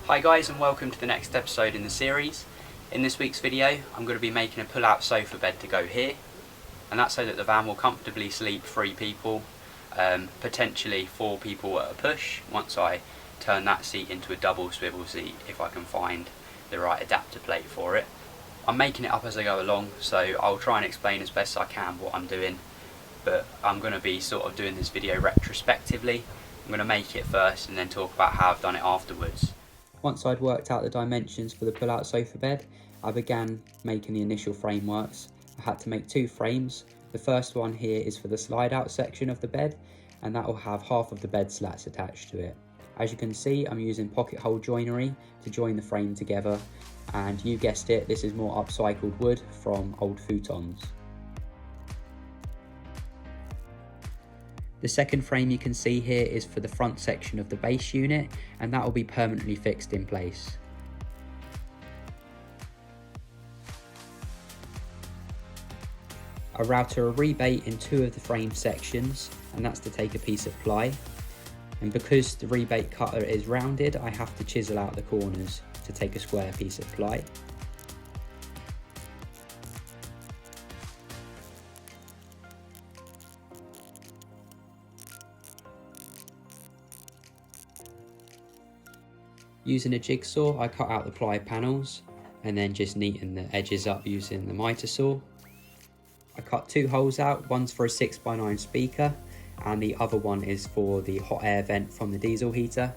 Hi guys, and welcome to the next episode in the series. In this week's video I'm going to be making a pull-out sofa bed to go here, and that's so that the van will comfortably sleep 3 people, potentially 4 people at a push once I turn that seat into a double swivel seat if I can find the right adapter plate for it. I'm making it up as I go along, so I'll try and explain as best I can what I'm doing, but I'm going to be sort of doing this video retrospectively. I'm going to make it first and then talk about how I've done it afterwards. Once I'd worked out the dimensions for the pull-out sofa bed, I began making the initial frameworks. I had to make 2 frames. The first one here is for the slide-out section of the bed, and that will have half of the bed slats attached to it. As you can see, I'm using pocket hole joinery to join the frame together, and you guessed it, this is more upcycled wood from old futons. The second frame you can see here is for the front section of the base unit, and that will be permanently fixed in place. I router a rebate in 2 of the frame sections, and that's to take a piece of ply. And because the rebate cutter is rounded, I have to chisel out the corners to take a square piece of ply. Using a jigsaw, I cut out the ply panels and then just neaten the edges up using the miter saw. I cut 2 holes out, one's for a 6x9 speaker and the other one is for the hot air vent from the diesel heater.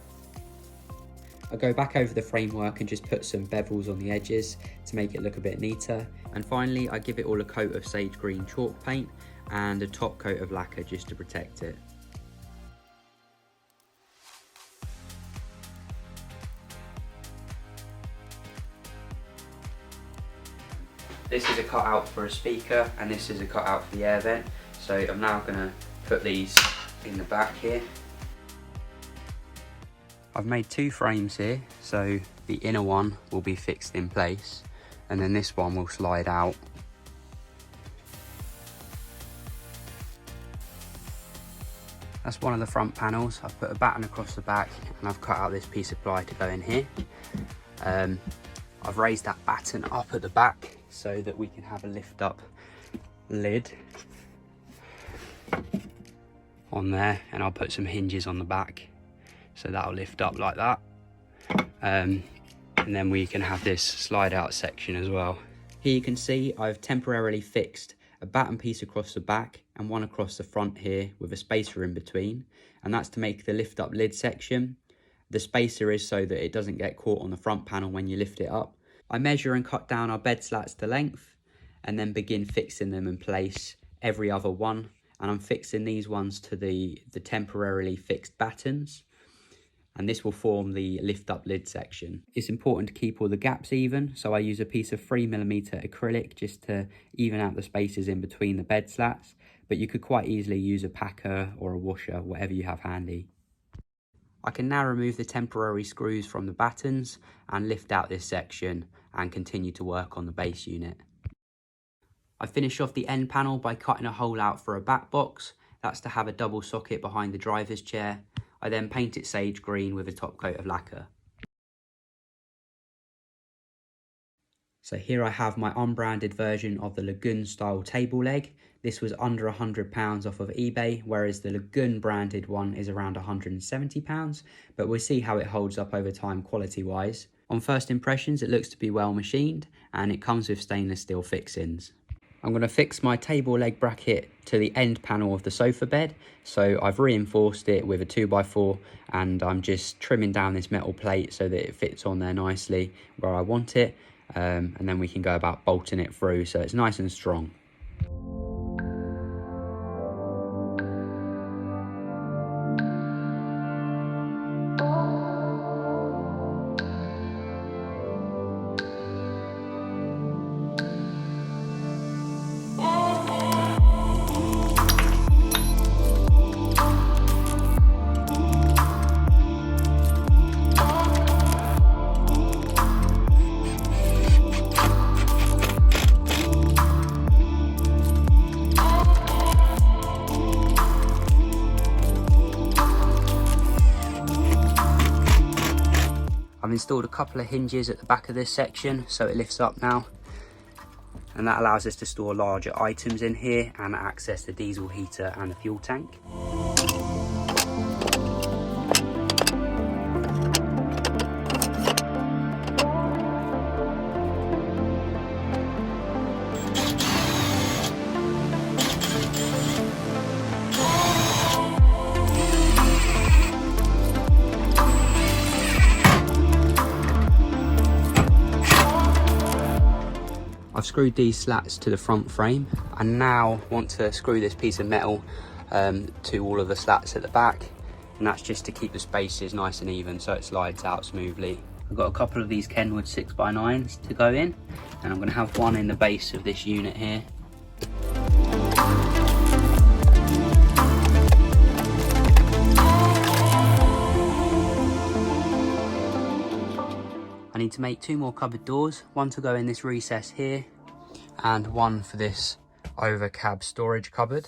I go back over the framework and just put some bevels on the edges to make it look a bit neater. And finally, I give it all a coat of sage green chalk paint and a top coat of lacquer just to protect it. This is a cutout for a speaker and this is a cutout for the air vent. So I'm now going to put these in the back here. I've made 2 frames here, so the inner one will be fixed in place and then this one will slide out. That's one of the front panels. I've put a batten across the back and I've cut out this piece of ply to go in here. I've raised that batten up at the back so that we can have a lift up lid on there, and I'll put some hinges on the back so that'll lift up like that, and then we can have this slide out section as well. Here you can see I've temporarily fixed a batten piece across the back and one across the front here with a spacer in between, and that's to make the lift up lid section. The spacer is so that it doesn't get caught on the front panel when you lift it up. I measure and cut down our bed slats to length and then begin fixing them in place every other one. And I'm fixing these ones to the temporarily fixed battens. And this will form the lift up lid section. It's important to keep all the gaps even, so I use a piece of 3mm acrylic just to even out the spaces in between the bed slats. But you could quite easily use a packer or a washer, whatever you have handy. I can now remove the temporary screws from the battens and lift out this section and continue to work on the base unit. I finish off the end panel by cutting a hole out for a back box. That's to have a double socket behind the driver's chair. I then paint it sage green with a top coat of lacquer. So here I have my unbranded version of the Lagoon style table leg. This was under £100 off of eBay, whereas the Lagoon branded one is around £170, but we'll see how it holds up over time quality wise. On first impressions, it looks to be well machined and it comes with stainless steel fixings. I'm going to fix my table leg bracket to the end panel of the sofa bed, so I've reinforced it with a 2x4 and I'm just trimming down this metal plate so that it fits on there nicely where I want it, and then we can go about bolting it through so it's nice and strong. I've installed a couple of hinges at the back of this section so it lifts up now, and that allows us to store larger items in here and access the diesel heater and the fuel tank. I've screwed these slats to the front frame. I now want to screw this piece of metal to all of the slats at the back, and that's just to keep the spaces nice and even so it slides out smoothly. I've got a couple of these Kenwood 6x9s to go in, and I'm going to have one in the base of this unit here. I need to make 2 more cupboard doors, one to go in this recess here and one for this over cab storage cupboard.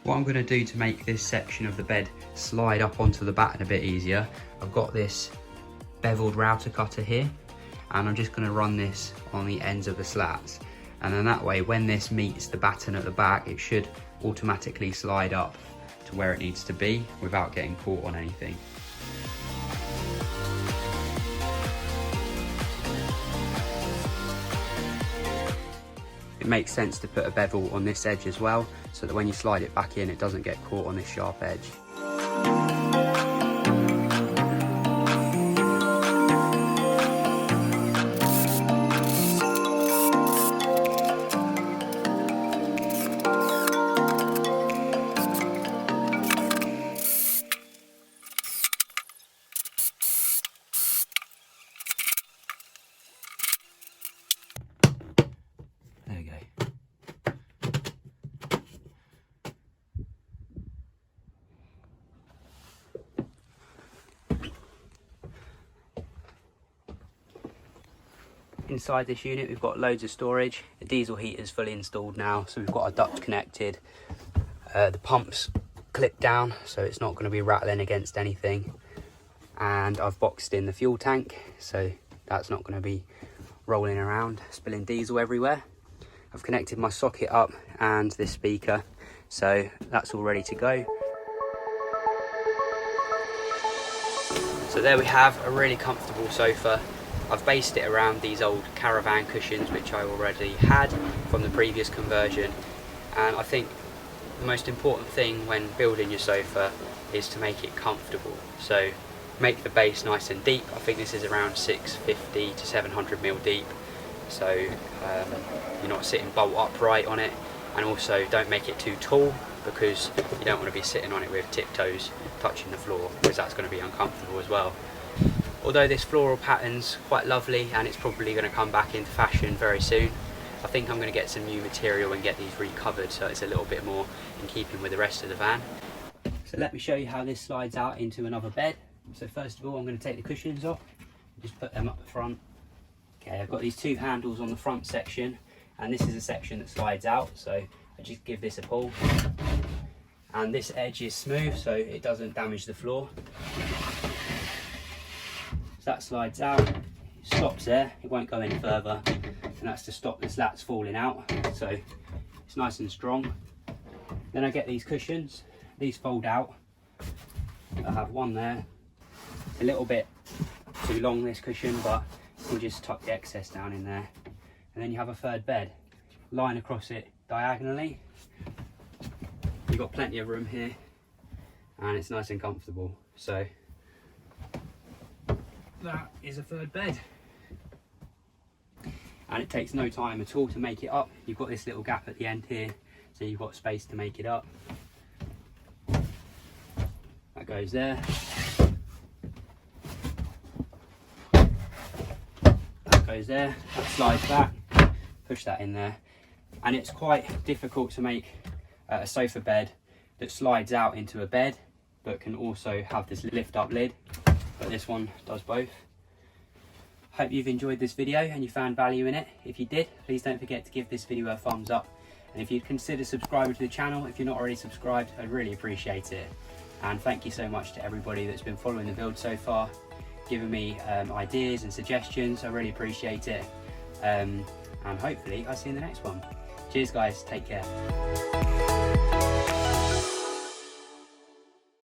What I'm going to do to make this section of the bed slide up onto the batten a bit easier, I've got this beveled router cutter here, and I'm just going to run this on the ends of the slats, and then that way when this meets the batten at the back it should automatically slide up to where it needs to be without getting caught on anything. It makes sense to put a bevel on this edge as well, so that when you slide it back in, it doesn't get caught on this sharp edge. There we go. Inside this unit we've got loads of storage. The diesel heater is fully installed now, so we've got our duct connected. The pump's clipped down so it's not going to be rattling against anything, and I've boxed in the fuel tank so that's not going to be rolling around spilling diesel everywhere. I've connected my socket up and this speaker, so that's all ready to go. So there we have a really comfortable sofa. I've based it around these old caravan cushions which I already had from the previous conversion, and I think the most important thing when building your sofa is to make it comfortable. So make the base nice and deep. I think this is around 650 to 700 mil deep, so you're not sitting bolt upright on it, and also don't make it too tall because you don't want to be sitting on it with tiptoes touching the floor, because that's going to be uncomfortable as well. Although this floral pattern's quite lovely and it's probably going to come back into fashion very soon, I think I'm going to get some new material and get these recovered so it's a little bit more in keeping with the rest of the van. So let me show you how this slides out into another bed. So first of all, I'm going to take the cushions off, just put them up the front. Okay, I've got these two handles on the front section, and this is a section that slides out, so I just give this a pull. And this edge is smooth, so it doesn't damage the floor. So that slides out, it stops there, it won't go any further, and that's to stop the slats falling out, so it's nice and strong. Then I get these cushions, these fold out. I have one there, a little bit too long this cushion, but you just tuck the excess down in there. And then you have a third bed, line across it diagonally. You've got plenty of room here, and it's nice and comfortable. So that is a third bed. And it takes no time at all to make it up. You've got this little gap at the end here, so you've got space to make it up. That goes there. That goes there. That slides back. Push that in there. And it's quite difficult to make a sofa bed that slides out into a bed, but can also have this lift up lid. But this one does both. Hope you've enjoyed this video and you found value in it. If you did, please don't forget to give this video a thumbs up. And if you'd consider subscribing to the channel, if you're not already subscribed, I'd really appreciate it. And thank you so much to everybody that's been following the build so far, giving me ideas and suggestions. I really appreciate it. And hopefully I'll see you in the next one. Cheers guys, take care.